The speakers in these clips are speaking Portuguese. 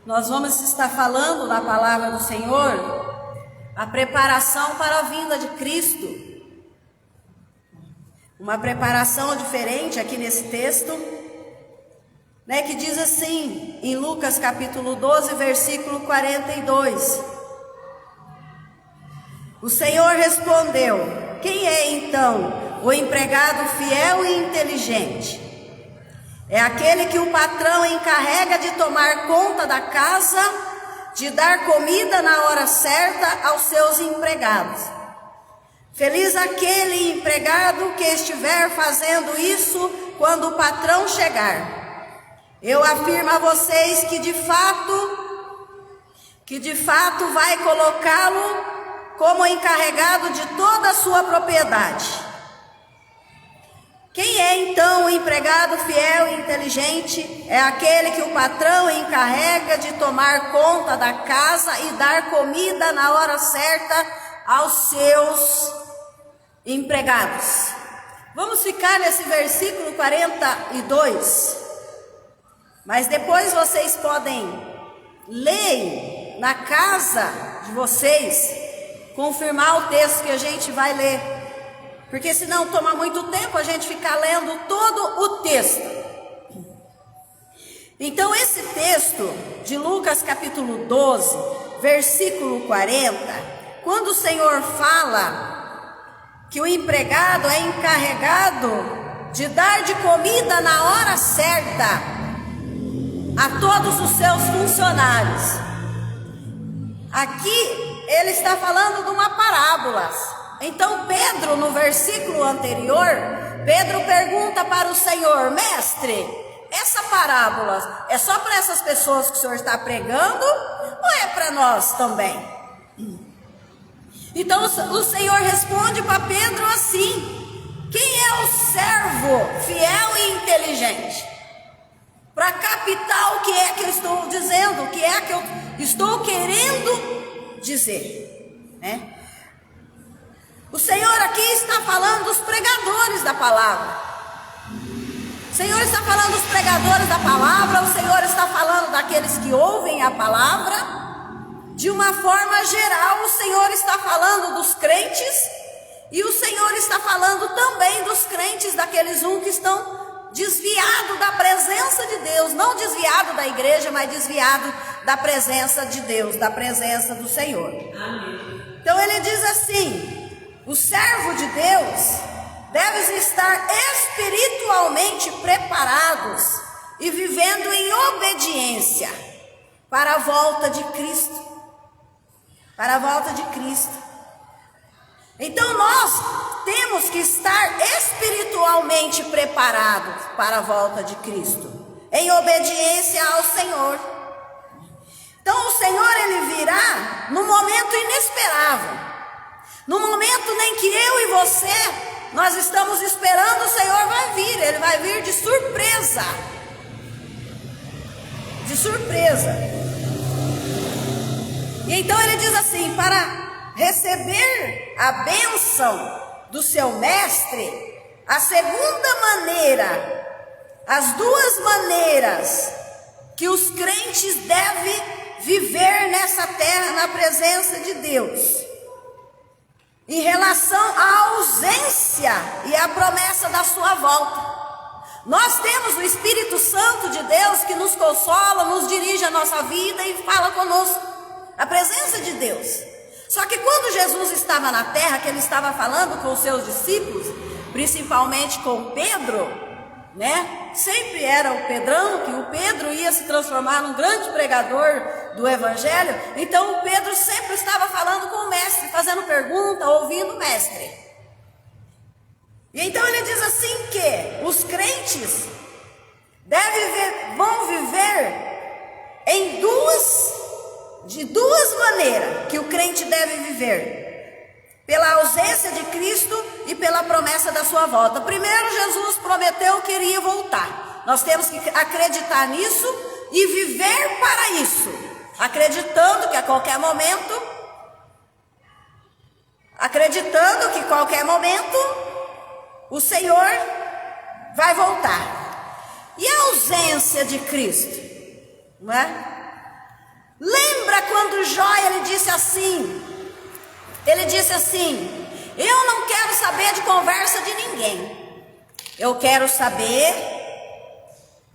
nós vamos estar falando na palavra do Senhor a preparação para a vinda de Cristo. Uma preparação diferente aqui nesse texto, né, que diz assim, em Lucas capítulo 12, versículo 42. O Senhor respondeu: quem é então o empregado fiel e inteligente? É aquele que o patrão encarrega de tomar conta da casa, de dar comida na hora certa aos seus empregados. Feliz aquele empregado que estiver fazendo isso quando o patrão chegar. Eu afirmo a vocês que de fato vai colocá-lo como encarregado de toda a sua propriedade. Quem é então o empregado fiel e inteligente? É aquele que o patrão encarrega de tomar conta da casa e dar comida na hora certa aos seus empregados. Vamos ficar nesse versículo 42, mas depois vocês podem ler na casa de vocês, confirmar o texto que a gente vai ler. Porque senão toma muito tempo a gente ficar lendo todo o texto. Então esse texto de Lucas capítulo 12, versículo 40, quando o Senhor fala que o empregado é encarregado de dar de comida na hora certa a todos os seus funcionários, aqui ele está falando de uma parábola. Então Pedro, no versículo anterior, Pedro pergunta para o Senhor: mestre, essa parábola é só para essas pessoas que o Senhor está pregando ou é para nós também? Então o Senhor responde para Pedro assim: quem é o servo fiel e inteligente para captar o que é que eu estou dizendo, o que é que eu estou querendo dizer, né? O Senhor aqui está falando dos pregadores da palavra. O Senhor está falando dos pregadores da palavra. O Senhor está falando daqueles que ouvem a palavra. De uma forma geral, o Senhor está falando dos crentes. E o Senhor está falando também dos crentes, daqueles que estão desviados da presença de Deus. Não desviado da igreja, mas desviado da presença de Deus, da presença do Senhor. Amém. Então ele diz assim: o servo de Deus deve estar espiritualmente preparados e vivendo em obediência para a volta de Cristo. Para a volta de Cristo. Então nós temos que estar espiritualmente preparados para a volta de Cristo, em obediência ao Senhor. Então o Senhor, ele virá no momento inesperável. No momento em que eu e você, nós estamos esperando, o Senhor vai vir. Ele vai vir de surpresa. De surpresa. E então ele diz assim: para receber a bênção do seu mestre, a segunda maneira, as duas maneiras que os crentes devem viver nessa terra na presença de Deus, em relação à ausência e à promessa da sua volta. Nós temos o Espírito Santo de Deus que nos consola, nos dirige a nossa vida e fala conosco. A presença de Deus. Só que quando Jesus estava na terra, que ele estava falando com os seus discípulos, principalmente com Pedro, né? Sempre era o Pedrão, que o Pedro ia se transformar num grande pregador do evangelho. Então o Pedro sempre estava falando com o mestre, fazendo pergunta, ouvindo o mestre. E então ele diz assim que os crentes vão viver de duas maneiras que o crente deve viver: pela ausência de Cristo e pela promessa da sua volta. Primeiro, Jesus prometeu que iria voltar. Nós temos que acreditar nisso e viver para isso, acreditando que a qualquer momento, o Senhor vai voltar. E a ausência de Cristo, não é? Lembra quando Jó, ele disse assim, eu não quero saber de conversa de ninguém, eu quero saber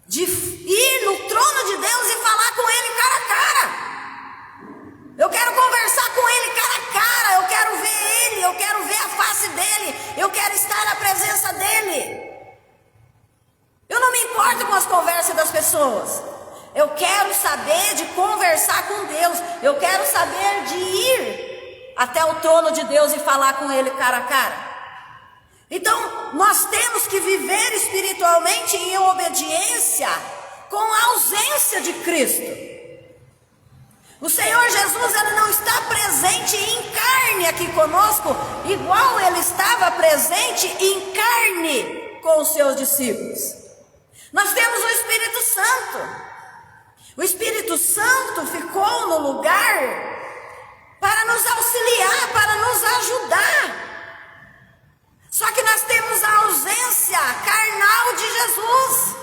de ir no trono de Deus e falar com ele cara a cara. Eu quero conversar com ele cara a cara, eu quero ver ele, eu quero ver a face dele, eu quero estar na presença dele. Eu não me importo com as conversas das pessoas, eu quero saber de conversar com Deus, eu quero saber de ir até o trono de Deus e falar com ele cara a cara. Então, nós temos que viver espiritualmente em obediência com a ausência de Cristo. O Senhor Jesus, ele não está presente em carne aqui conosco, igual ele estava presente em carne com os seus discípulos. Nós temos o Espírito Santo. O Espírito Santo ficou no lugar para nos auxiliar, para nos ajudar. Só que nós temos a ausência carnal de Jesus.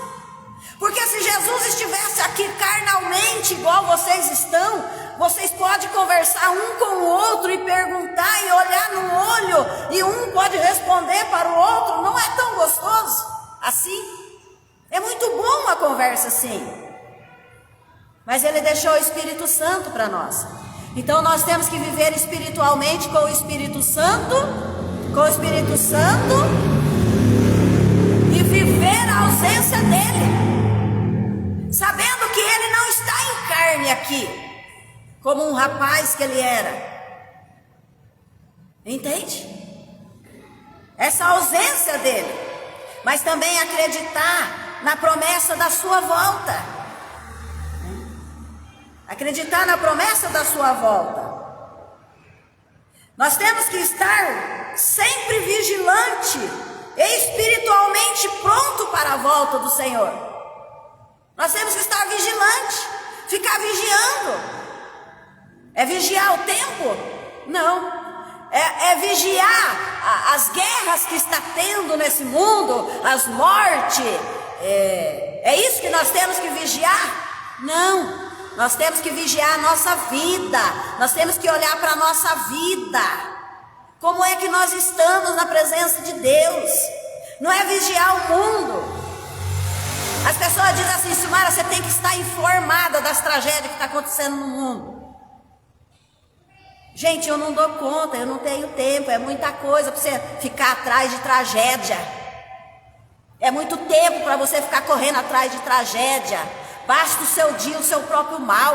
Porque se Jesus estivesse aqui carnalmente, igual vocês estão, vocês podem conversar um com o outro e perguntar e olhar no olho, e um pode responder para o outro. Não é tão gostoso assim? É muito bom uma conversa assim. Mas ele deixou o Espírito Santo para nós. Então nós temos que viver espiritualmente com o Espírito Santo, e viver a ausência dele, sabendo que ele não está em carne aqui, como um rapaz que ele era. Entende? Essa ausência dele, mas também acreditar na promessa da sua volta. Acreditar na promessa da sua volta. Nós temos que estar sempre vigilante e espiritualmente pronto para a volta do Senhor. Nós temos que estar vigilante, ficar vigiando. É vigiar o tempo? Não. É vigiar as guerras que está tendo nesse mundo, as mortes. É isso que nós temos que vigiar? Não. Nós temos que vigiar a nossa vida, nós temos que olhar para a nossa vida, como é que nós estamos na presença de Deus, não é vigiar o mundo. As pessoas dizem assim: Silmara, você tem que estar informada das tragédias que estão acontecendo no mundo. Gente, eu não dou conta, eu não tenho tempo, é muita coisa para você ficar atrás de tragédia, é muito tempo para você ficar correndo atrás de tragédia. Basta o seu dia, o seu próprio mal.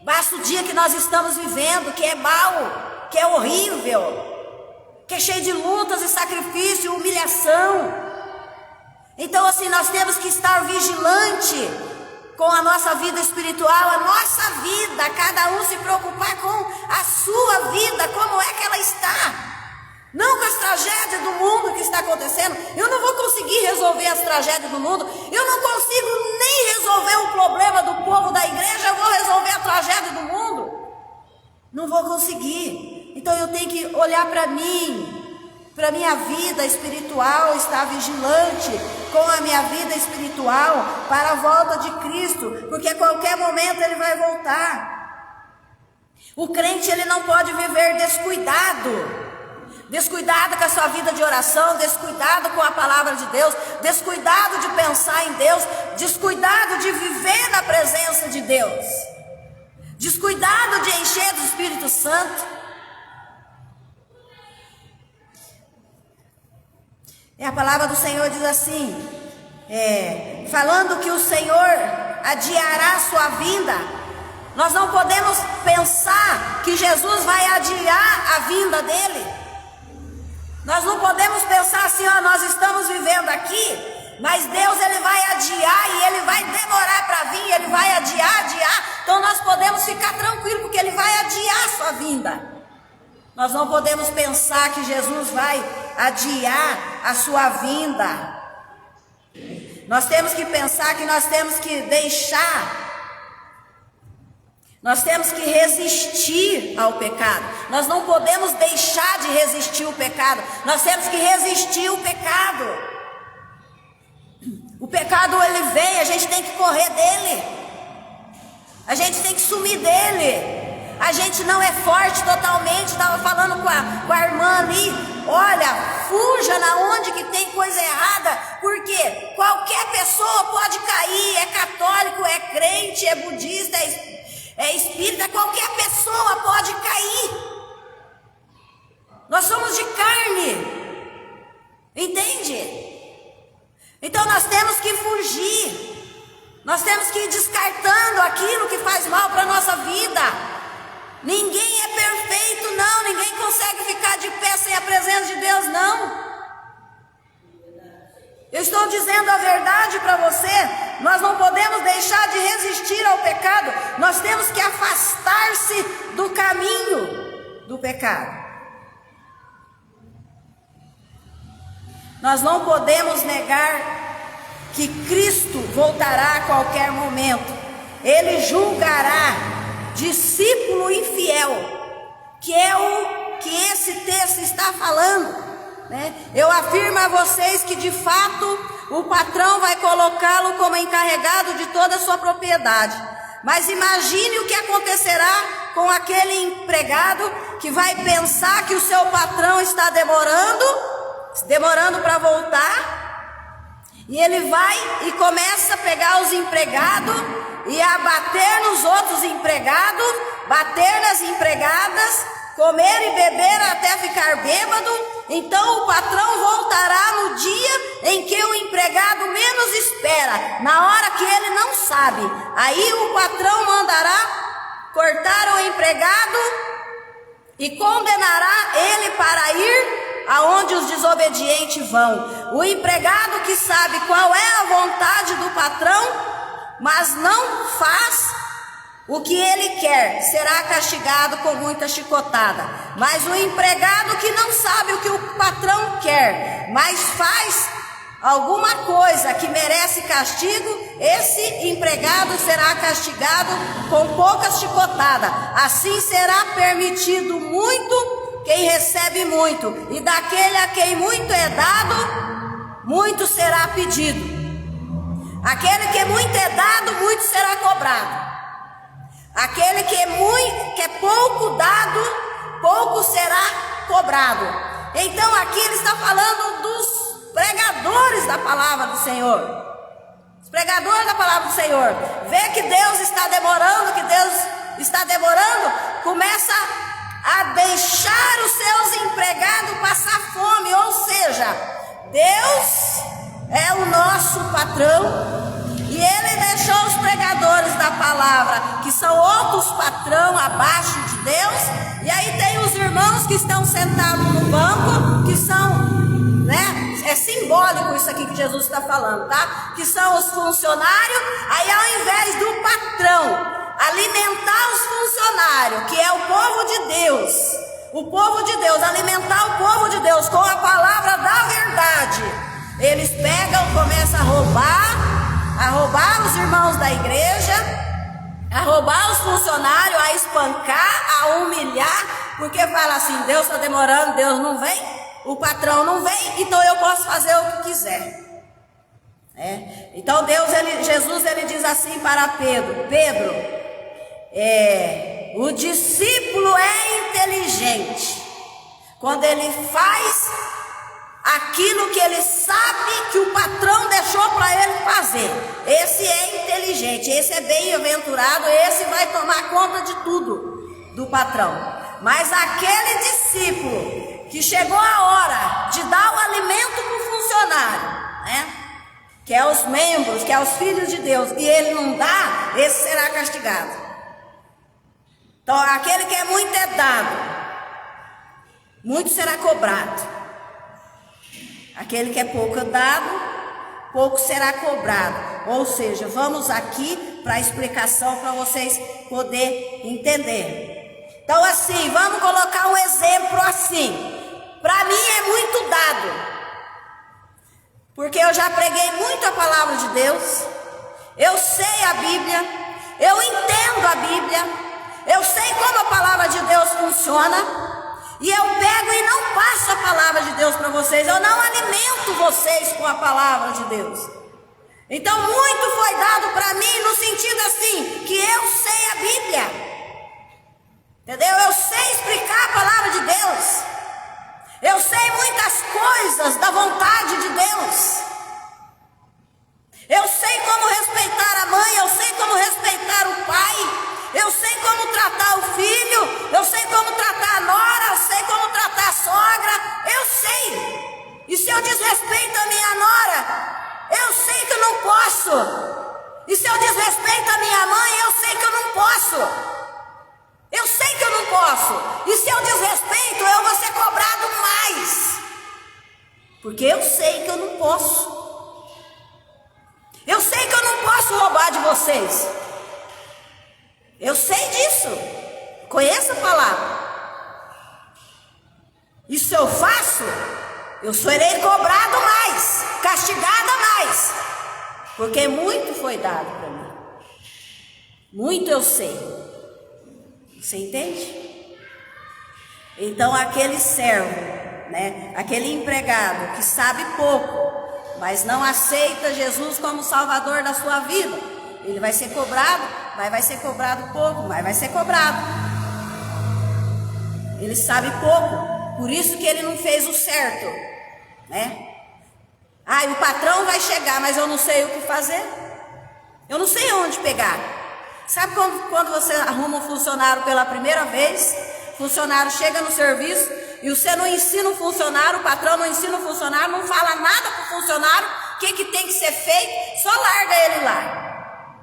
Basta o dia que nós estamos vivendo, que é mau, que é horrível, que é cheio de lutas e sacrifício, humilhação. Então assim, nós temos que estar vigilante com a nossa vida espiritual, a nossa vida, cada um se preocupar com a sua vida, como é que ela está. Não com as tragédias do mundo que está acontecendo. Eu não vou conseguir resolver as tragédias do mundo. Eu não consigo nem resolver o problema do povo da igreja. Eu vou resolver a tragédia do mundo? Não vou conseguir. Então eu tenho que olhar para mim, para a minha vida espiritual, estar vigilante com a minha vida espiritual para a volta de Cristo, porque a qualquer momento ele vai voltar. O crente, ele não pode viver descuidado com a sua vida de oração, descuidado com a palavra de Deus, descuidado de pensar em Deus, descuidado de viver na presença de Deus, descuidado de encher do Espírito Santo. E a palavra do Senhor diz assim, falando que o Senhor adiará a sua vinda. Nós não podemos pensar que Jesus vai adiar a vinda dele. Nós não podemos pensar assim, nós estamos vivendo aqui, mas Deus, ele vai adiar e ele vai demorar para vir, ele vai adiar. Então nós podemos ficar tranquilos, porque ele vai adiar a sua vinda. Nós não podemos pensar que Jesus vai adiar a sua vinda. Nós temos que pensar que nós temos que nós temos que resistir ao pecado. Nós não podemos deixar de resistir ao pecado. Nós temos que resistir ao pecado. O pecado, ele vem, a gente tem que correr dele. A gente tem que sumir dele. A gente não é forte totalmente. Estava falando com a irmã ali. Olha, fuja na onde que tem coisa errada. Porque qualquer pessoa pode cair. É católico, é crente, é budista, é espírita. Qualquer pessoa pode cair. Nós somos de carne. Entende? Então nós temos que fugir. Nós temos que ir descartando aquilo que faz mal para a nossa vida. Ninguém é perfeito, não. Ninguém consegue ficar de pé sem a presença de Deus, não. Eu estou dizendo a verdade para você. Nós não podemos deixar de resistir ao pecado. Nós temos que afastar-se do caminho do pecado. Nós não podemos negar que Cristo voltará a qualquer momento. Ele julgará discípulo infiel, que é o que esse texto está falando, né? Eu afirmo a vocês que de fato o patrão vai colocá-lo como encarregado de toda a sua propriedade. Mas imagine o que acontecerá com aquele empregado que vai pensar que o seu patrão está demorando para voltar. E ele vai e começa a pegar os empregados e a bater nos outros empregados, bater nas empregadas, comer e beber até ficar bêbado. Então o patrão voltará no dia em que o empregado menos espera, na hora que ele não sabe. Aí o patrão mandará cortar o empregado e condenará ele para ir aonde os desobedientes vão. O empregado que sabe qual é a vontade do patrão, mas não faz o que ele quer, será castigado com muita chicotada. Mas o empregado que não sabe o que o patrão quer, mas faz alguma coisa que merece castigo, esse empregado será castigado com poucas chicotadas. Assim será permitido muito quem recebe muito, e daquele a quem muito é dado, muito será pedido. Aquele que muito é dado, muito será cobrado. Aquele que é pouco dado, pouco será cobrado. Então aqui ele está falando dos pregadores da palavra do Senhor. Os pregadores da palavra do Senhor. Vê que Deus está demorando, começa a deixar os seus empregados passar fome. Ou seja, Deus é o nosso patrão. E ele deixou os pregadores da palavra, que são outros patrão abaixo de Deus. E aí tem os irmãos que estão sentados no banco, que são, né? É simbólico isso aqui que Jesus está falando, tá? Que são os funcionários. Aí ao invés do patrão alimentar os funcionários, que é o povo de Deus, alimentar o povo de Deus com a palavra da verdade, eles pegam, começam a roubar os irmãos da igreja, a roubar os funcionários, a espancar, a humilhar, porque fala assim: Deus está demorando, Deus não vem, o patrão não vem, então eu posso fazer o que quiser. Então Jesus diz assim para Pedro, o discípulo é inteligente quando ele faz aquilo que ele sabe que o patrão deixou para ele fazer. Esse é inteligente, esse é bem-aventurado, esse vai tomar conta de tudo do patrão. Mas aquele discípulo que chegou a hora de dar o alimento para o funcionário, né? Que é os membros, que é os filhos de Deus, e ele não dá, esse será castigado. Então aquele que é muito é dado, muito será cobrado. Aquele que é pouco dado, pouco será cobrado. Ou seja, vamos aqui para a explicação para vocês poderem entender. Então assim, vamos colocar um exemplo assim. Para mim é muito dado, porque eu já preguei muito a palavra de Deus. Eu sei a Bíblia, eu entendo a Bíblia, eu sei como a palavra de Deus funciona. E eu pego e não passo a palavra de Deus para vocês. Eu não alimento vocês com a palavra de Deus. Então muito foi dado para mim no sentido assim, que eu sei a Bíblia. Entendeu? Eu sei explicar a palavra de Deus. Eu sei muitas coisas da vontade de Deus. Eu sei como respeitar a mãe, eu sei como respeitar o pai, eu sei como tratar o filho, eu sei como tratar a nora, eu sei como tratar a sogra, eu sei. E se eu desrespeito a minha nora, eu sei que eu não posso. E se eu desrespeito a minha mãe, eu sei que eu não posso. Eu sei que eu não posso. E se eu desrespeito, eu vou ser cobrado mais. Porque eu sei que eu não posso. Eu sei que eu não posso roubar de vocês. Eu sei disso. Conheço a palavra. E se eu faço, eu serei cobrado mais, castigada mais. Porque muito foi dado para mim. Muito eu sei. Você entende? Então aquele servo, né, aquele empregado que sabe pouco, mas não aceita Jesus como Salvador da sua vida, ele vai ser cobrado, mas vai ser cobrado pouco, mas vai ser cobrado. Ele sabe pouco, por isso que ele não fez o certo, né? Ah, o patrão vai chegar, mas eu não sei o que fazer. Eu não sei onde pegar. Sabe quando você arruma um funcionário pela primeira vez, o funcionário chega no serviço e você não ensina o funcionário, o patrão não ensina o funcionário, não fala nada para o funcionário, o que tem que ser feito, só larga ele lá.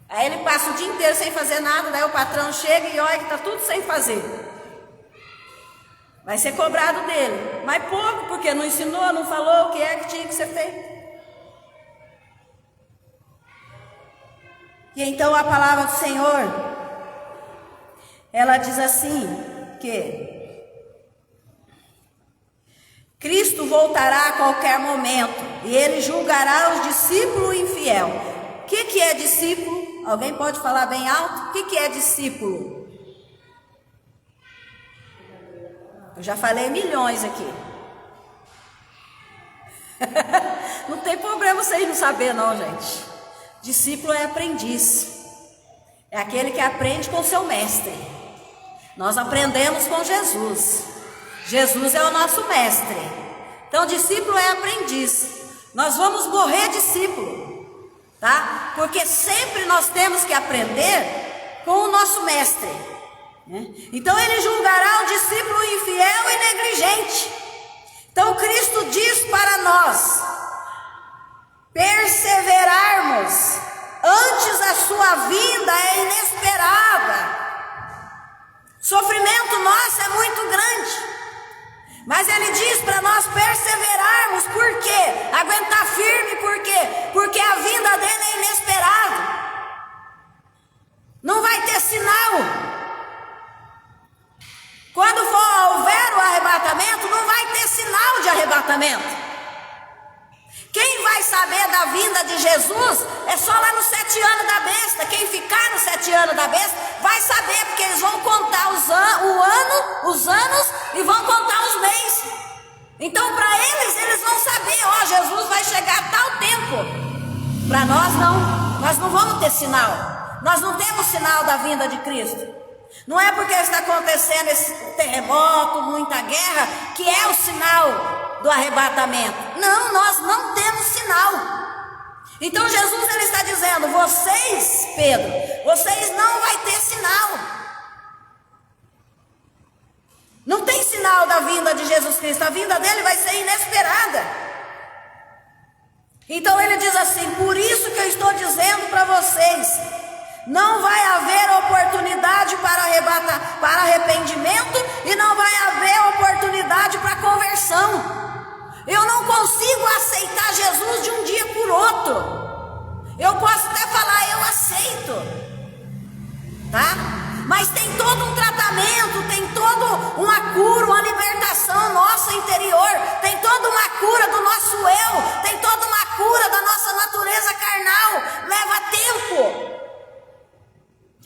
Aí ele passa o dia inteiro sem fazer nada, daí o patrão chega e olha que está tudo sem fazer. Vai ser cobrado dele, mas pouco, porque não ensinou, não falou o que é que tinha que ser feito. E então a palavra do Senhor, ela diz assim, que Cristo voltará a qualquer momento, e ele julgará os discípulos infiel. O que é discípulo? Alguém pode falar bem alto? O que é discípulo? Eu já falei milhões aqui. Não tem problema vocês não saberem não, gente. Discípulo é aprendiz. É aquele que aprende com seu mestre. Nós aprendemos com Jesus. Jesus é o nosso mestre. Então discípulo é aprendiz. Nós vamos morrer discípulo, tá? Porque sempre nós temos que aprender com o nosso mestre, né? Então ele julgará o discípulo infiel e negligente. Então Cristo diz para nós perseverarmos antes a sua vinda é inesperada. Sofrimento nosso é muito grande, mas ele diz para nós perseverarmos. Por quê? Aguentar firme. Por quê? Porque a vinda dele é inesperada. Não vai ter sinal. Quando houver o arrebatamento, não vai ter sinal de arrebatamento. Quem vai saber da vinda de Jesus é só lá nos 7 anos da besta. Quem ficar nos 7 anos da besta vai saber, porque eles vão contar os anos e vão contar os meses. Então para eles vão saber, ó, Jesus vai chegar a tal tempo. Para nós não, nós não vamos ter sinal. Nós não temos sinal da vinda de Cristo. Não é porque está acontecendo esse terremoto, muita guerra, que é o sinal do arrebatamento. Não, nós não temos sinal. Então Jesus ele está dizendo, vocês, Pedro, vocês não vai ter sinal. Não tem sinal da vinda de Jesus Cristo. A vinda dele vai ser inesperada. Então ele diz assim, por isso que eu estou dizendo para vocês, não vai haver oportunidade para arrependimento e não vai haver oportunidade para conversão. Eu não consigo aceitar Jesus de um dia por outro. Eu posso até falar, eu aceito, tá? Mas tem todo um tratamento, tem toda uma cura, uma libertação nossa interior, tem toda uma cura do nosso eu, tem toda uma cura da nossa natureza carnal. Leva tempo.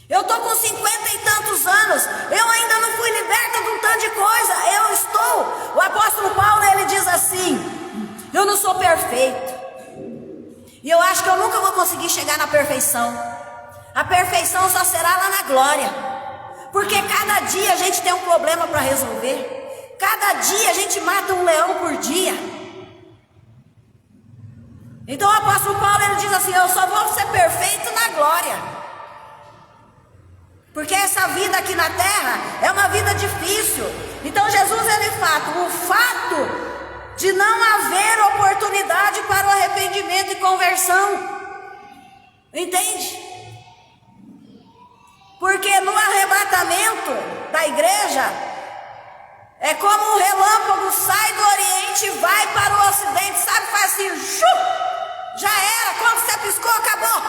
Eu estou com 50 e tantos anos, eu ainda não fui liberta de um tanto de coisa. O apóstolo Paulo, ele diz assim, eu não sou perfeito, e eu acho que eu eu nunca vou conseguir chegar na perfeição. A perfeição só será lá na glória. Porque cada dia a gente tem um problema para resolver. Cada dia a gente mata um leão por dia. Então o apóstolo Paulo, ele diz assim: eu só vou ser perfeito na glória. Porque essa vida aqui na terra é uma vida difícil. Então Jesus, ele fala, o fato de não haver oportunidade para o arrependimento e conversão. Entende? Porque no arrebatamento da igreja, é como um relâmpago sai do Oriente e vai para o Ocidente, sabe? Faz assim, já era, quando você piscou, acabou.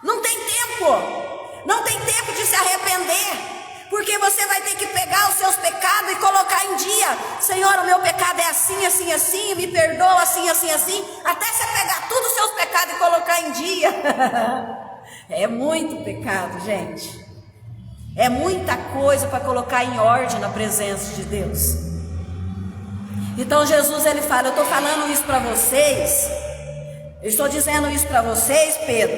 Não tem tempo. Não tem tempo de se arrepender. Porque você vai ter que pegar os seus pecados e colocar em dia. Senhor, o meu pecado é assim, assim, assim, me perdoa assim, assim, assim. Até você pegar todos os seus pecados e colocar em dia. É muito pecado, gente. É muita coisa para colocar em ordem na presença de Deus. Então Jesus, ele fala, eu estou falando isso para vocês. Eu estou dizendo isso para vocês, Pedro.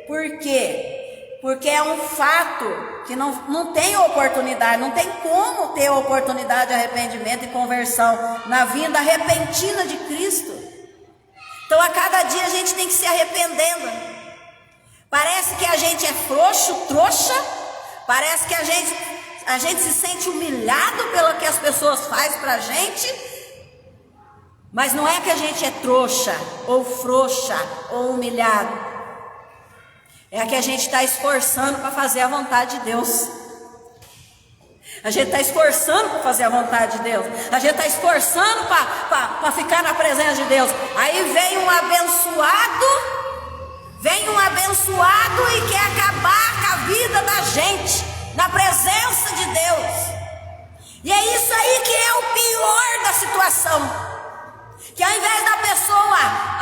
Por quê? Porque é um fato que não tem oportunidade, não tem como ter oportunidade de arrependimento e conversão na vinda repentina de Cristo. Então a cada dia a gente tem que se arrependendo. Parece que a gente é frouxo, trouxa, parece que a gente se sente humilhado pelo que as pessoas fazem pra gente, mas não é que a gente é trouxa, ou frouxa, ou humilhado. É que a gente está esforçando para fazer a vontade de Deus. A gente está esforçando para fazer a vontade de Deus. A gente está esforçando para ficar na presença de Deus. Aí vem um abençoado e quer acabar com a vida da gente na presença de Deus. E é isso aí que é o pior da situação. Que ao invés da pessoa,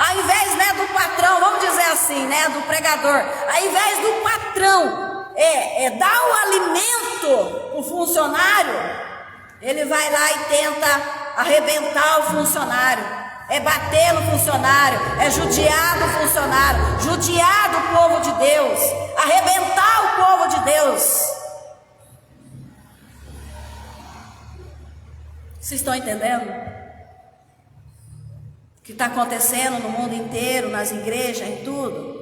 ao invés, né, do patrão, vamos dizer assim, né, do pregador, ao invés do patrão dar o alimento para o funcionário, ele vai lá e tenta arrebentar o funcionário, bater no funcionário, judiar do funcionário, judiar do povo de Deus, arrebentar o povo de Deus. Vocês estão entendendo? Que está acontecendo no mundo inteiro, nas igrejas, em tudo.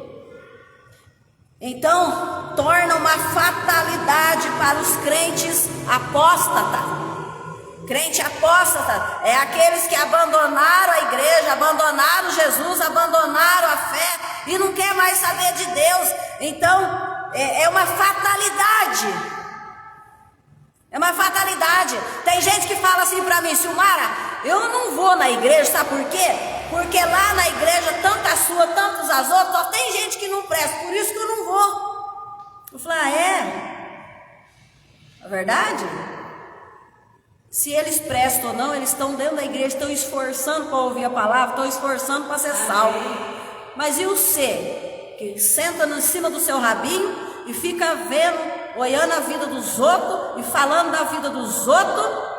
Então, torna uma fatalidade para os crentes apóstatas. Crente apóstata é aqueles que abandonaram a igreja, abandonaram Jesus, abandonaram a fé e não quer mais saber de Deus. Então, é uma fatalidade. É uma fatalidade. Tem gente que fala assim para mim: Silmara, eu não vou na igreja, sabe por quê? Porque lá na igreja, tanto a sua, tantos as outras, só tem gente que não presta, por isso que eu não vou. Eu falei: é verdade? Se eles prestam ou não, eles estão dentro da igreja, estão esforçando para ouvir a palavra, estão esforçando para ser salvo. Mas e você, que senta em cima do seu rabinho e fica vendo, olhando a vida dos outros e falando da vida dos outros,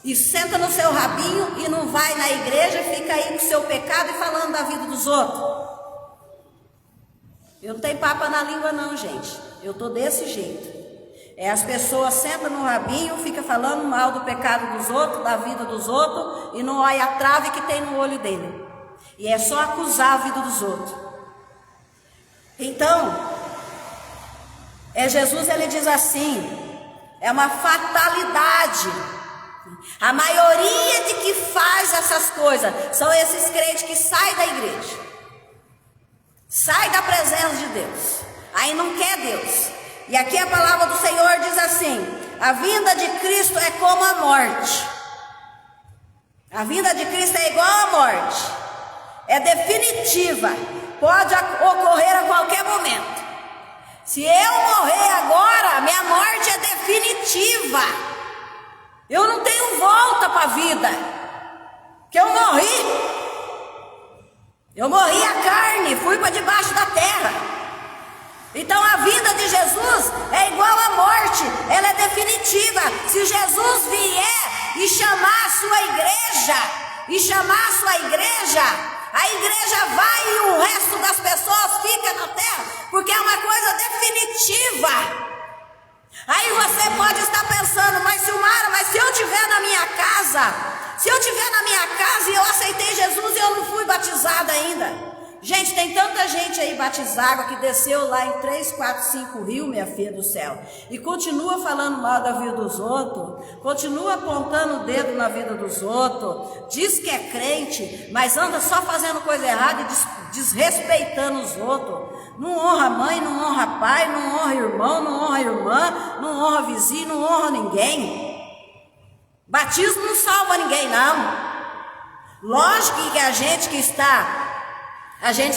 e senta no seu rabinho e não vai na igreja, fica aí com o seu pecado e falando da vida dos outros? Eu não tenho papa na língua não, gente. Eu estou desse jeito. As pessoas sentam no rabinho, fica falando mal do pecado dos outros, da vida dos outros, e não olha a trave que tem no olho dele. E é só acusar a vida dos outros. Então, Jesus, ele diz assim, é uma fatalidade. A maioria de que faz essas coisas são esses crentes que saem da igreja, sai da presença de Deus, aí não quer Deus. E aqui a palavra do Senhor diz assim: a vinda de Cristo é como a morte. A vinda de Cristo é igual à morte, é definitiva, pode ocorrer a qualquer momento. Se eu morrer agora, minha morte é definitiva. Eu não tenho volta para a vida, que eu morri a carne, fui para debaixo da terra. Então a vida de Jesus é igual à morte, ela é definitiva. Se Jesus vier e chamar a sua igreja, A igreja vai e o resto das pessoas fica na terra, porque é uma coisa definitiva. Aí você pode estar pensando, mas Silmara, mas se eu estiver na minha casa, e eu aceitei Jesus e eu não fui batizada ainda. Gente, tem tanta gente aí batizada que desceu lá em 3, 4, 5 rios, minha filha do céu, e continua falando mal da vida dos outros, continua apontando o dedo na vida dos outros, diz que é crente, mas anda só fazendo coisa errada e desrespeitando os outros. Não honra mãe, não honra pai, não honra irmão, não honra irmã, não honra vizinho, não honra ninguém. Batismo não salva ninguém, não. Lógico que a gente que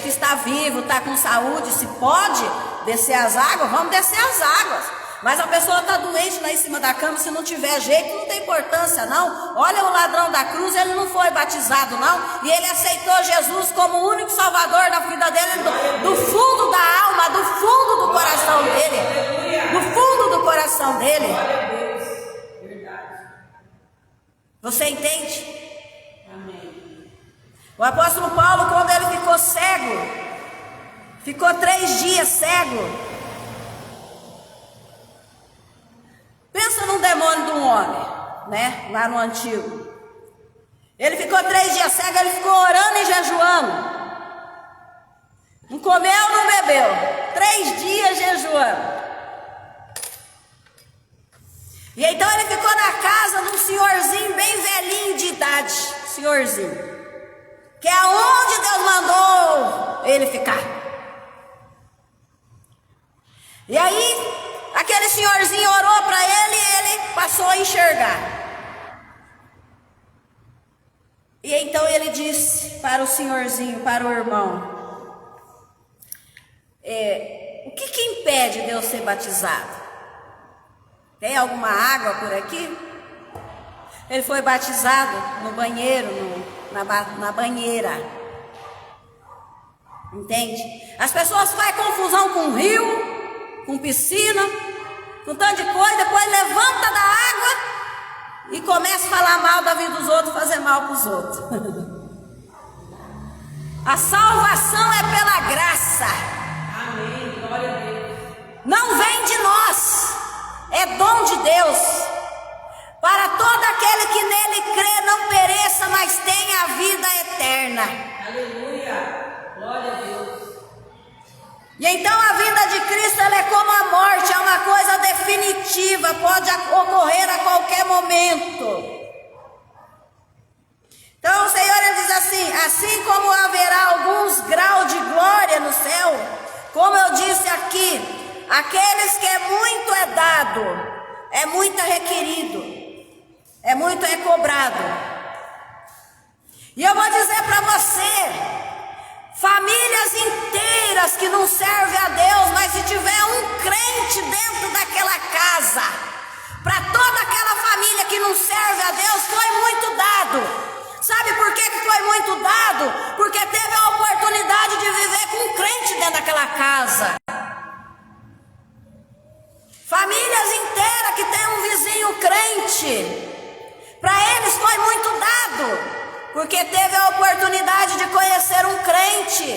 está vivo, está com saúde, se pode descer as águas, vamos descer as águas. Mas a pessoa está doente lá em cima da cama, se não tiver jeito, não tem importância não. Olha o ladrão da cruz, ele não foi batizado não, e ele aceitou Jesus como o único salvador da vida dele, do fundo da alma, do fundo do coração dele. Do fundo do coração dele. Você entende? O apóstolo Paulo, quando ele ficou cego, ficou 3 dias cego. Pensa num demônio de um homem, né? Lá no antigo. Ele ficou 3 dias cego, ele ficou orando e jejuando. Não comeu, não bebeu. 3 dias jejuando. E então ele ficou na casa de um senhorzinho bem velhinho de idade. Senhorzinho. Que é onde Deus mandou ele ficar. E aí, aquele senhorzinho orou para ele e ele passou a enxergar. E então ele disse para o senhorzinho, para o irmão: o que impede de eu ser batizado? Tem alguma água por aqui? Ele foi batizado no banheiro, na banheira. Entende? As pessoas fazem confusão com rio, com piscina, com tanto de coisa, depois levanta da água e começa a falar mal da vida dos outros, fazer mal para os outros. A salvação é pela graça. Amém, glória a Deus. Não vem de nós, é dom de Deus. Para todo aquele que nele crê, não pereça, mas tenha a vida eterna. Aleluia, glória a Deus. E então a vinda de Cristo, ela é como a morte, é uma coisa definitiva, pode ocorrer a qualquer momento. Então o Senhor ele diz assim como haverá alguns graus de glória no céu, como eu disse aqui, aqueles que é muito é dado, é muito requerido. É muito cobrado. E eu vou dizer para você, famílias inteiras que não servem a Deus, mas se tiver um crente dentro daquela casa, para toda aquela família que não serve a Deus, foi muito dado. Sabe por que foi muito dado? Porque teve a oportunidade de viver com um crente dentro daquela casa. Famílias inteiras que tem um vizinho crente, para eles foi muito dado, porque teve a oportunidade de conhecer um crente.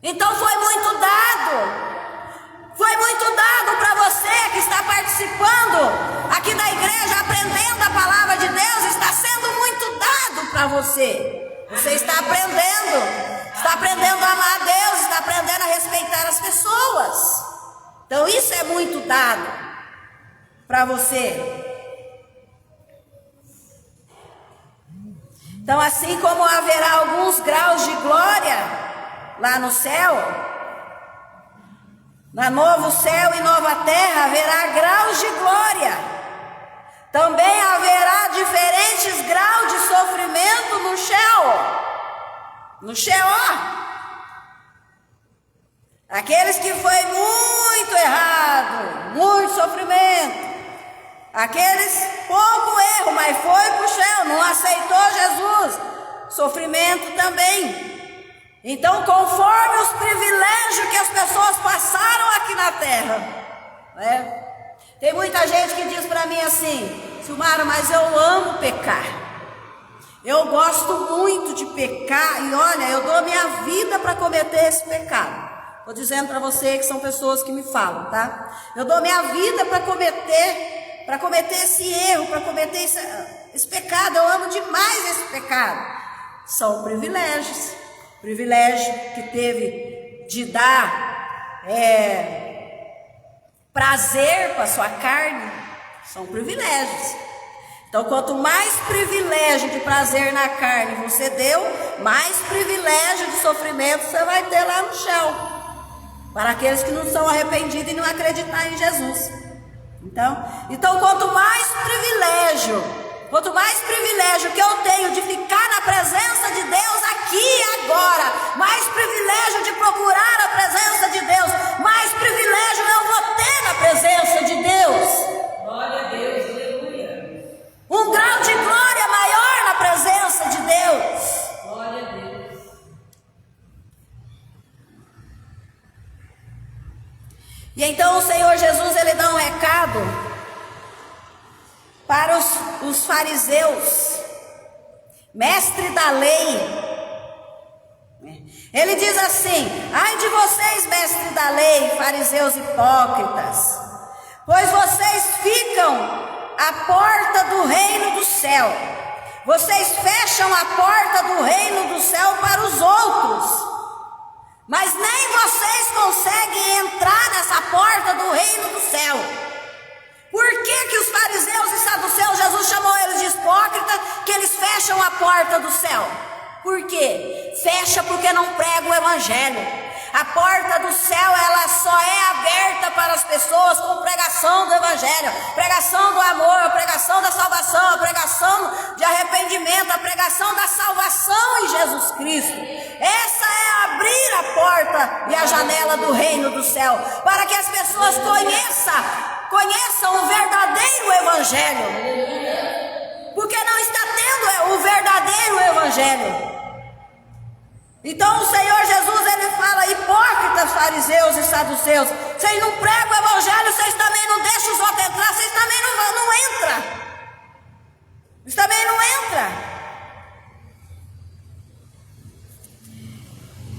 Então foi muito dado. Foi muito dado para você que está participando aqui da igreja, aprendendo a palavra de Deus. Está sendo muito dado para você. Você está aprendendo a amar a Deus, está aprendendo a respeitar as pessoas. Então isso é muito dado para você. Então, assim como haverá alguns graus de glória lá no céu, na novo céu e nova terra haverá graus de glória. Também haverá diferentes graus de sofrimento no Sheol. Aqueles que foi muito errado, muito sofrimento. Aqueles pouco erro, mas foi para o céu, não aceitou Jesus, sofrimento também. Então, conforme os privilégios que as pessoas passaram aqui na terra, né? Tem muita gente que diz para mim assim: Silmara, mas eu amo pecar, Eu gosto muito de pecar e olha, eu dou minha vida para cometer esse pecado. Estou dizendo para você que são pessoas que me falam, tá? Eu dou minha vida para cometer esse erro, para cometer esse pecado. Eu amo demais esse pecado. São privilégios. Privilégio que teve de dar prazer para sua carne. São privilégios. Então, quanto mais privilégio de prazer na carne você deu, mais privilégio de sofrimento você vai ter lá no chão. Para aqueles que não são arrependidos e não acreditar em Jesus. Então quanto mais privilégio que eu tenho de ficar na presença de Deus aqui e agora, mais privilégio de procurar a presença de Deus, mais privilégio eu vou ter na presença de Deus. Glória a Deus, aleluia. Um grau de glória maior na presença de Deus. Glória a Deus. E então o Senhor Jesus, ele dá um recado para os fariseus, mestre da lei. Ele diz assim: ai de vocês, mestre da lei, fariseus hipócritas, pois vocês ficam à porta do reino do céu. Vocês fecham a porta do reino do céu para os outros, mas nem vocês conseguem entrar nessa porta do reino do céu. Por que os fariseus e saduceus, Jesus chamou eles de hipócritas, que eles fecham a porta do céu? Por quê? Fecha porque não prega o evangelho. A porta do céu, ela só é aberta para as pessoas com pregação do evangelho, pregação do amor, a pregação da salvação, a pregação de arrependimento, a pregação da salvação em Jesus Cristo. Essa é abrir a porta e a janela do reino do céu, para que as pessoas conheçam o verdadeiro evangelho, porque não está tendo o verdadeiro evangelho. Então o Senhor Jesus, ele fala: hipócritas, fariseus e saduceus, vocês não pregam o evangelho, vocês também não deixam os outros entrar, vocês também não entram. Vocês também não entram.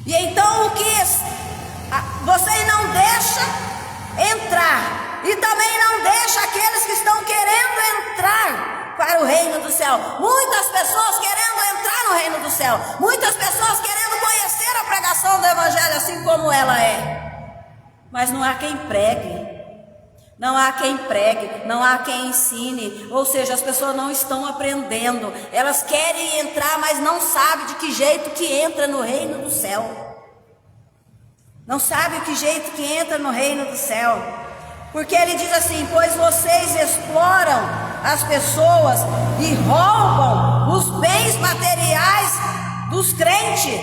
E então vocês não deixam entrar, e também não deixam aqueles que estão querendo entrar para o reino do céu. Muitas pessoas querendo entrar no reino do céu, muitas pessoas querendo conhecer a pregação do evangelho assim como ela é, mas não há quem pregue, não há quem ensine. Ou seja, as pessoas não estão aprendendo, elas querem entrar, mas não sabem de que jeito que entra no reino do céu, não sabem de que jeito que entra no reino do céu. Porque ele diz assim: pois vocês exploram as pessoas e roubam os bens materiais dos crentes,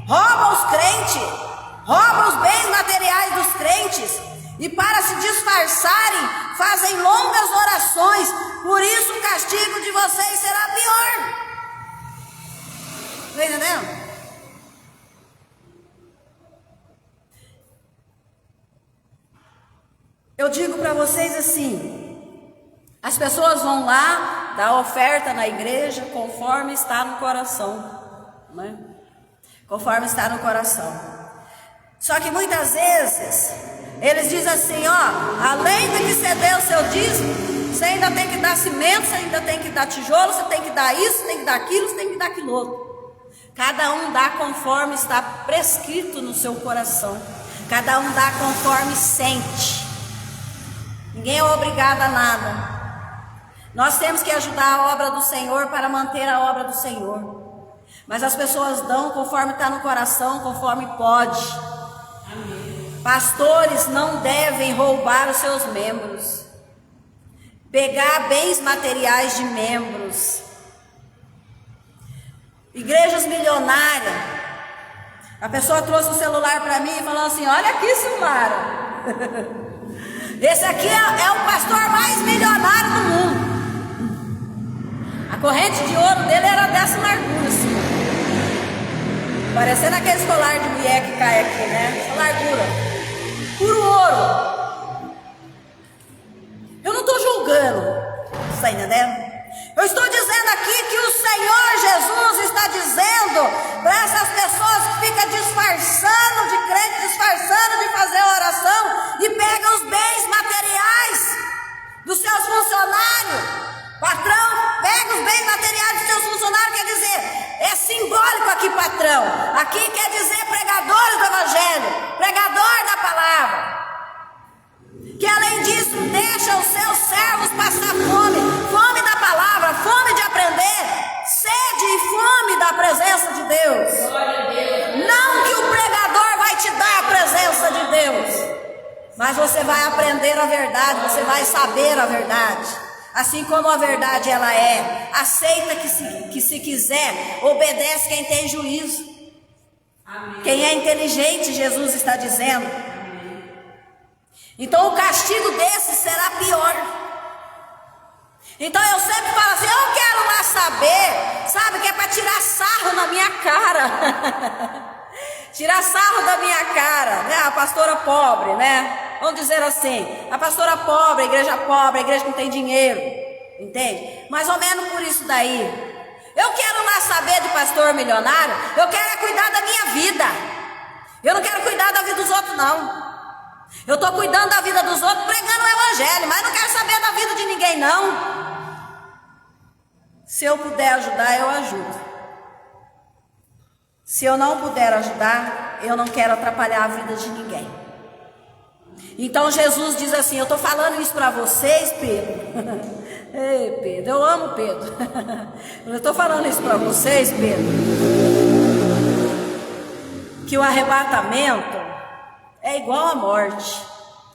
roubam os bens materiais dos crentes, e para se disfarçarem fazem longas orações, por isso o castigo de vocês será pior. Está entendendo? Eu digo para vocês assim: as pessoas vão lá dar oferta na igreja conforme está no coração, né? Conforme está no coração. Só que muitas vezes eles dizem assim: ó, além de que você dê o seu dízimo, você ainda tem que dar cimento, você ainda tem que dar tijolo, você tem que dar isso, você tem que dar aquilo, você tem que dar aquilo outro. Cada um dá conforme está prescrito no seu coração, cada um dá conforme sente. Ninguém é obrigado a nada. Nós temos que ajudar a obra do Senhor para manter a obra do Senhor. Mas as pessoas dão conforme está no coração, conforme pode. Amém. Pastores não devem roubar os seus membros, pegar bens materiais de membros. Igrejas milionárias. A pessoa trouxe o celular para mim e falou assim: olha aqui, celular. Esse aqui é o pastor mais milionário do mundo. A corrente de ouro dele era dessa largura assim, parecendo aquele colar de mulher que cai aqui, né? Essa largura, puro ouro. Eu não estou julgando, está entendendo? Eu estou dizendo aqui que o Senhor Jesus está dizendo para essas pessoas que ficam disfarçando de crente, disfarçando de fazer oração e pegam os bens materiais dos seus funcionários. Patrão, pega os bens materiais dos seus funcionários, quer dizer, é simbólico aqui, patrão. Aqui quer dizer pregadores do evangelho, pregador da palavra. Que além disso, deixa os seus servos passar fome, fome da palavra, fome de aprender, sede e fome da presença de Deus. Não que o pregador vai te dar a presença de Deus, mas você vai aprender a verdade, você vai saber a verdade. Assim como a verdade ela é, aceita que se quiser, obedece quem tem juízo. Amém. Quem é inteligente, Jesus está dizendo. Amém. Então o castigo desse será pior. Então eu sempre falo assim, eu quero lá saber, sabe, que é para tirar sarro na minha cara. Tirar sarro da minha cara, né? A pastora pobre, né? Vamos dizer assim, a pastora pobre, a igreja que não tem dinheiro, entende? Mais ou menos por isso daí. Eu quero lá saber de pastor milionário, eu quero cuidar da minha vida. Eu não quero cuidar da vida dos outros, não. Eu estou cuidando da vida dos outros, pregando o evangelho, mas não quero saber da vida de ninguém, não. Se eu puder ajudar, eu ajudo. Se eu não puder ajudar, eu não quero atrapalhar a vida de ninguém. Então Jesus diz assim, eu estou falando isso para vocês, Pedro. Ei, Pedro, eu amo Pedro. Eu estou falando isso para vocês, Pedro, que o arrebatamento é igual à morte.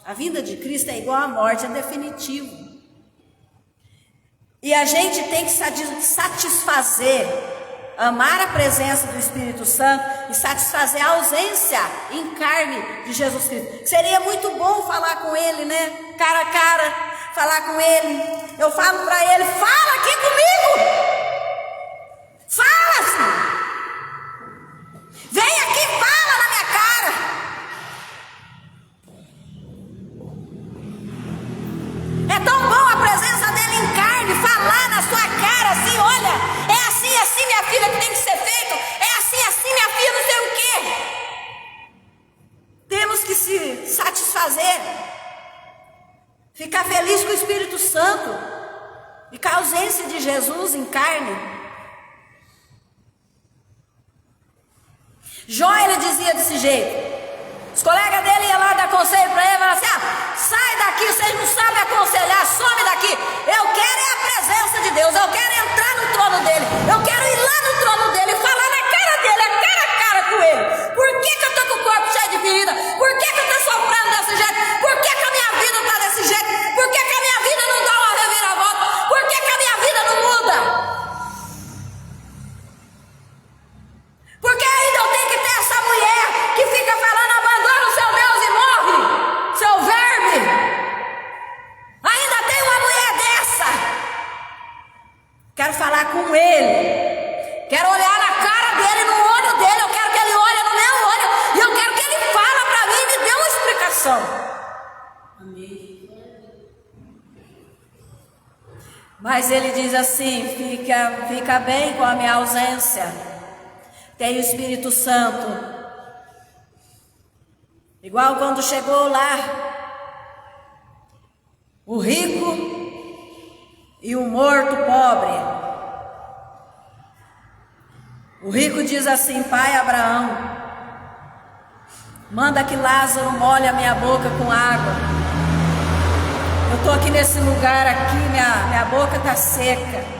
A vinda de Cristo é igual à morte, é definitivo. E a gente tem que satisfazer, amar a presença do Espírito Santo e satisfazer a ausência em carne de Jesus Cristo. Seria muito bom falar com Ele, né? Cara a cara, falar com Ele. Eu falo para Ele, fala aqui comigo. Fala assim. Vem aqui, fala na minha cara. É tão bom a presença dEle em carne, falar na sua cara assim, olha, é assim, minha filha, que tem que ser feito. É assim, minha filha, não sei o quê. Temos que se satisfazer, ficar feliz com o Espírito Santo e com a ausência de Jesus em carne. Jó, ele dizia desse jeito. Os colegas dele iam lá dar conselho para ele, falavam assim, sai daqui, vocês não sabem aconselhar, some daqui. Eu quero é a presença de Deus, eu quero entrar no trono dele, eu quero ir lá no trono dele e falar na cara dele, cara a cara com ele. Por que eu estou com o corpo cheio de ferida? Por que eu estou sofrendo desse jeito? Por que a minha vida está desse jeito? Por que a minha vida não dá uma reviravolta? Por que a minha vida não muda? Porque ainda eu tenho que ter essa mulher que fica falando, abandona o seu Deus e morre, seu verme. Ainda tem uma mulher dessa. Quero falar com ele, quero olhar na cara dele, no olho dele, eu quero que ele olhe no meu olho, e eu quero que ele fale para mim e me dê uma explicação. Amém. Mas ele diz assim, fica bem com a minha ausência. Tem o Espírito Santo. Igual quando chegou lá o rico e o morto pobre. O rico diz assim, pai Abraão, manda que Lázaro molhe a minha boca com água. Eu estou aqui nesse lugar aqui, minha boca está seca.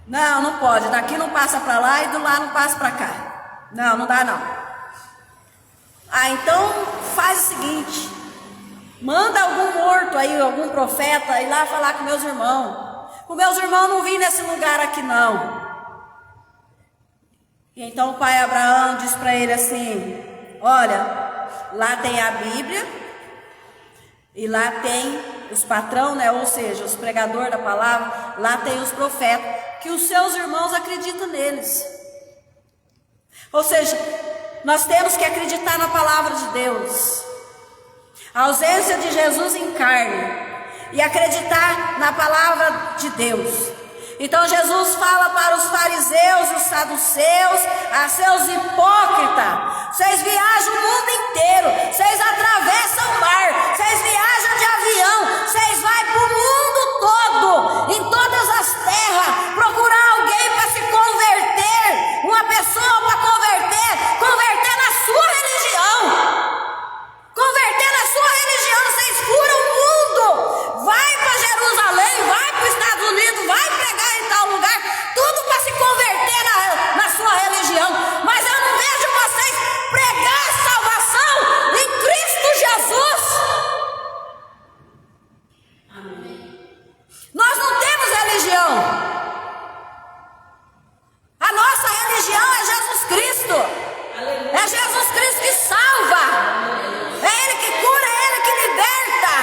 Não pode, daqui não passa para lá e do lá não passa para cá. Não dá não. Então faz o seguinte, manda algum morto aí, algum profeta ir lá falar com meus irmãos. Com meus irmãos não vim nesse lugar aqui não. E então o pai Abraão diz para ele assim, olha, lá tem a Bíblia e lá tem os patrão, né? Ou seja, os pregadores da palavra, lá tem os profetas, que os seus irmãos acreditam neles. Ou seja, nós temos que acreditar na palavra de Deus, a ausência de Jesus em carne, e acreditar na palavra de Deus. Então Jesus fala para os fariseus, os saduceus, a seus hipócritas: vocês viajam o mundo inteiro, vocês atravessam o mar, vocês viajam de avião, vocês vão para o mundo todo, em todas as terras, procurar alguém para se converter, uma pessoa para converter na sua religião. Converter na sua religião, vocês furam o mundo. Vai para Jerusalém, vai para os Estados Unidos, vai pregar em tal lugar, tudo para se converter na sua religião. Mas eu não vejo vocês pregar salvação em Cristo Jesus. Amém. Nós não temos religião. A nossa religião é Jesus Cristo. É Jesus Cristo que salva. É Ele que cura, é Ele que liberta.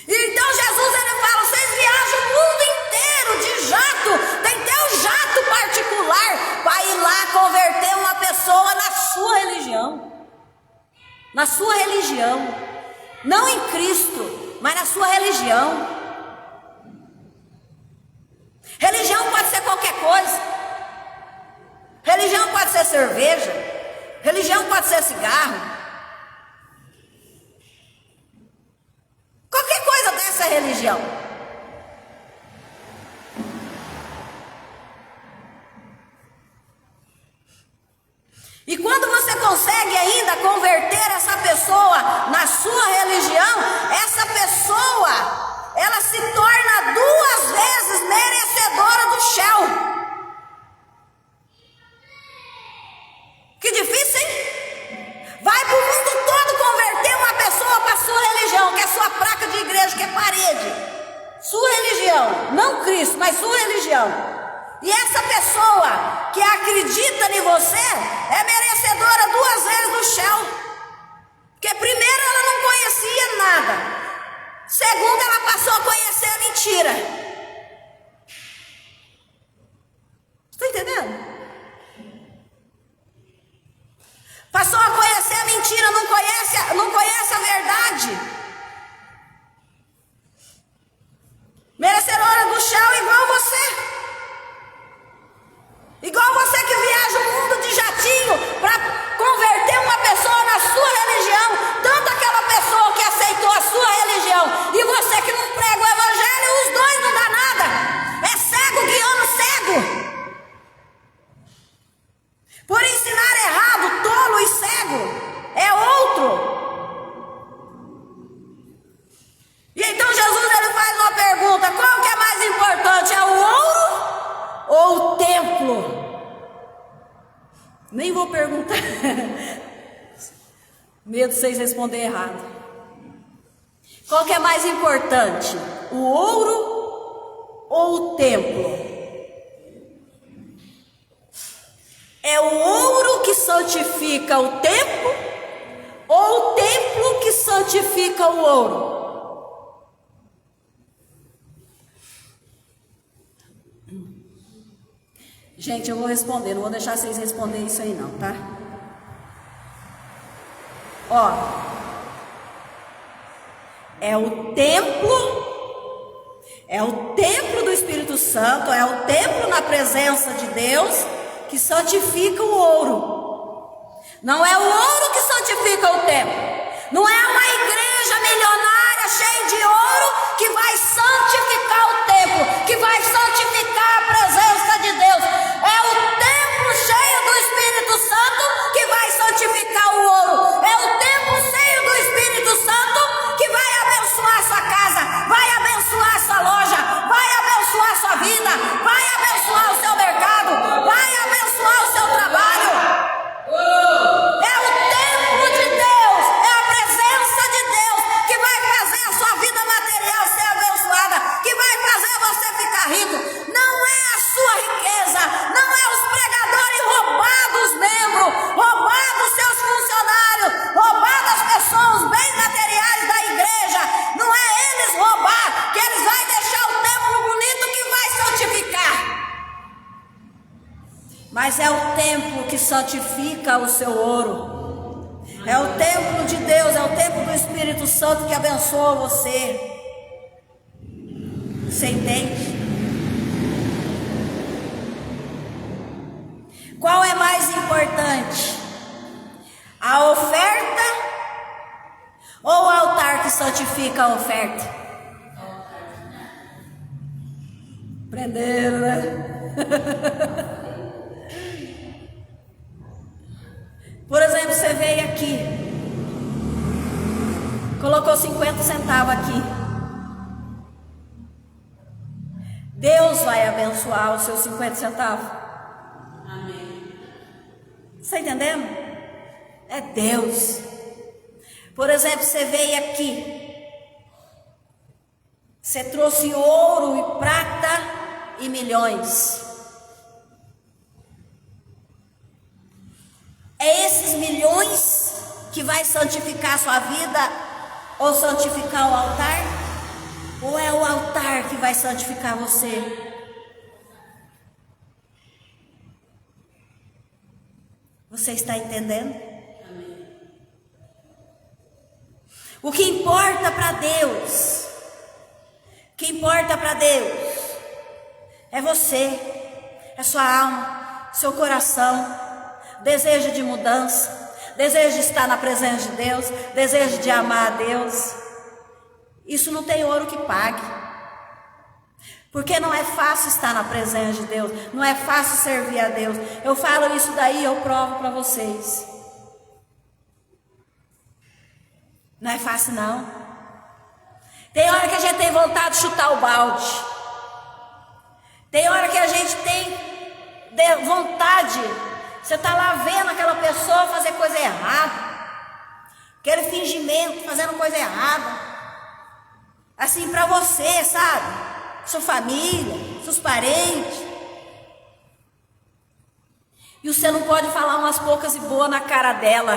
Então Jesus, Ele fala: vocês viajam o mundo inteiro de jato, tem que ter um jato particular para ir lá converter uma pessoa na sua religião. Na sua religião. Não em Cristo, mas na sua religião. Religião pode ser qualquer coisa. Religião pode ser cerveja. Religião pode ser cigarro. Qualquer coisa dessa é religião. E quando você consegue ainda converter essa pessoa na sua religião, essa pessoa, ela se torna 2 vezes merecedora do céu. Que difícil, hein? Vai para o mundo todo converter uma pessoa para a sua religião, que é sua placa de igreja, que é parede. Sua religião, não Cristo, mas sua religião. E essa pessoa que acredita em você é merecedora 2 vezes do céu. Porque primeiro ela não conhecia nada. Segundo, ela passou a conhecer a mentira. Está entendendo? Passou a conhecer a mentira, não conhece a verdade. Merecedora do céu igual você. Igual você que viaja o mundo de jatinho para converter uma pessoa na sua religião. Tanto aquela pessoa que aceitou a sua religião e você que não prega o evangelho, os dois não dá nada. É cego guiando cego. Por ensinar errado, tolo e cego, é outro. E então Jesus, ele faz uma pergunta: qual que é mais importante, é o ouro ou o templo? Nem vou perguntar. Medo de vocês responderem errado. Qual que é mais importante, o ouro ou o templo? É o ouro que santifica o templo ou o templo que santifica o ouro? Gente, eu vou responder, não vou deixar vocês responderem isso aí não, tá? Ó, é o templo do Espírito Santo, é o templo na presença de Deus que santifica o ouro. Não é o ouro que santifica o templo. Não é uma igreja milionária cheia de ouro que vai santificar o templo, que vai santificar a presença de Deus. É o templo cheio do Espírito Santo que vai santificar o ouro. É o templo cheio do Espírito Santo que vai abençoar a sua casa, vai abençoar a sua loja, vai abençoar a sua vida, vai abençoar o seu mercado, vai abençoar o seu trabalho. É o templo de Deus, é a presença de Deus que vai fazer a sua vida material ser abençoada, que vai fazer você ficar rico. Não é a sua riqueza, não é os pregadores roubando os membros, roubando os seus funcionários, roubando as pessoas, os bens materiais da igreja. Não é eles roubar, que eles vão deixar o templo bonito que vai santificar. Mas é o templo que santifica o seu ouro. É o templo de Deus, é o templo do Espírito Santo que abençoa você. Você entende? Qual é mais importante? A oferta ou o altar que santifica a oferta? Prenderam, né? Por exemplo, você veio aqui, colocou 50 centavos aqui. Deus vai abençoar os seus 50 centavos. Amém. Você está entendendo? É Deus. Por exemplo, você veio aqui, você trouxe ouro e prata e milhões. É esses milhões que vai santificar a sua vida ou santificar o altar? Ou é o altar que vai santificar você? Você está entendendo? O que importa para Deus, o que importa para Deus é você, é sua alma, seu coração, desejo de mudança, desejo de estar na presença de Deus, desejo de amar a Deus. Isso não tem ouro que pague, porque não é fácil estar na presença de Deus, não é fácil servir a Deus. Eu falo isso daí, eu provo para vocês. Não é fácil não. Tem hora que a gente tem vontade de chutar o balde. Tem hora que a gente tem vontade. Você está lá vendo aquela pessoa fazer coisa errada, aquele fingimento, fazendo coisa errada. Assim para você, sabe? Sua família, seus parentes. E você não pode falar umas poucas e boas na cara dela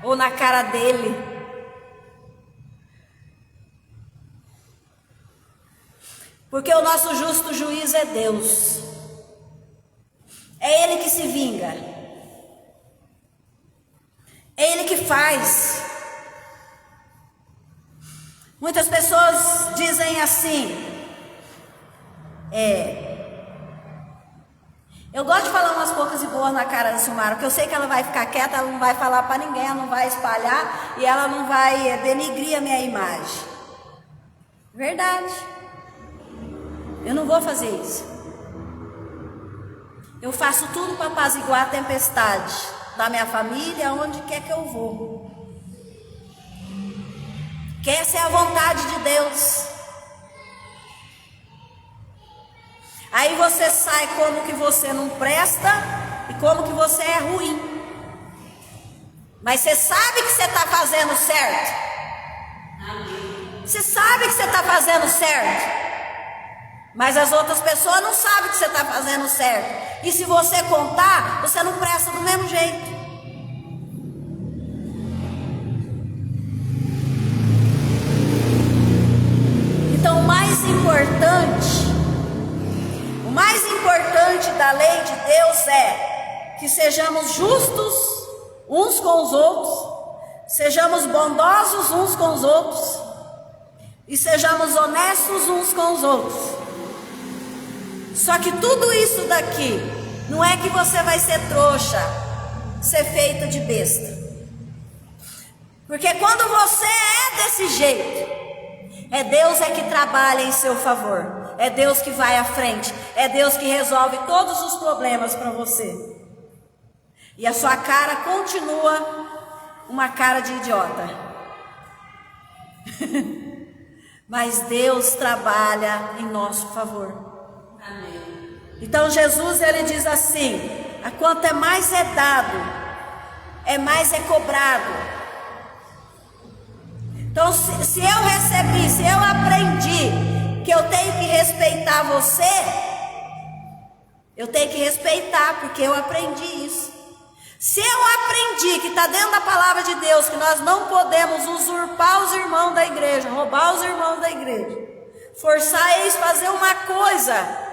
ou na cara dele. Porque o nosso justo juiz é Deus. É Ele que se vinga. É Ele que faz. Muitas pessoas dizem assim, eu gosto de falar umas poucas e boas na cara da Silmara, porque eu sei que ela vai ficar quieta, ela não vai falar para ninguém, ela não vai espalhar e ela não vai denigrir a minha imagem. Verdade. Eu não vou fazer isso. Eu faço tudo para apaziguar a tempestade da minha família, onde quer que eu vou. Que essa é a vontade de Deus. Aí você sai como que você não presta e como que você é ruim. Mas você sabe que você está fazendo certo. Você sabe que você está fazendo certo. Mas as outras pessoas não sabem que você está fazendo certo. E se você contar, você não presta do mesmo jeito. Então o mais importante da lei de Deus é que sejamos justos uns com os outros, sejamos bondosos uns com os outros e sejamos honestos uns com os outros. Só que tudo isso daqui não é que você vai ser trouxa, ser feita de besta. Porque quando você é desse jeito, é Deus que trabalha em seu favor. É Deus que vai à frente. É Deus que resolve todos os problemas para você. E a sua cara continua uma cara de idiota. Mas Deus trabalha em nosso favor. Amém. Então Jesus ele diz assim: a quanto é mais é dado, é mais é cobrado. Então se eu recebi, se eu aprendi que eu tenho que respeitar você, eu tenho que respeitar, porque eu aprendi isso. Se eu aprendi que está dentro da palavra de Deus, que nós não podemos usurpar os irmãos da igreja, roubar os irmãos da igreja, forçar eles a fazer uma coisa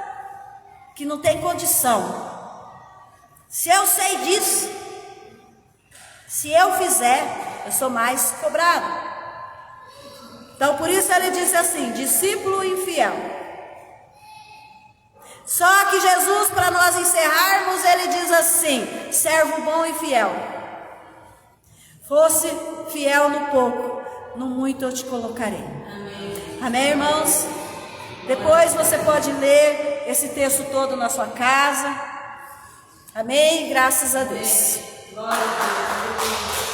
que não tem condição. Se eu sei disso, se eu fizer, eu sou mais cobrado. Então por isso ele disse assim: discípulo infiel, Só que Jesus, para nós encerrarmos, ele diz assim: servo bom e fiel. Fosse fiel no pouco, no muito eu te colocarei. Amém. Amém, irmãos? Depois você pode ler esse texto todo na sua casa. Amém? Graças a Deus. Glória a Deus.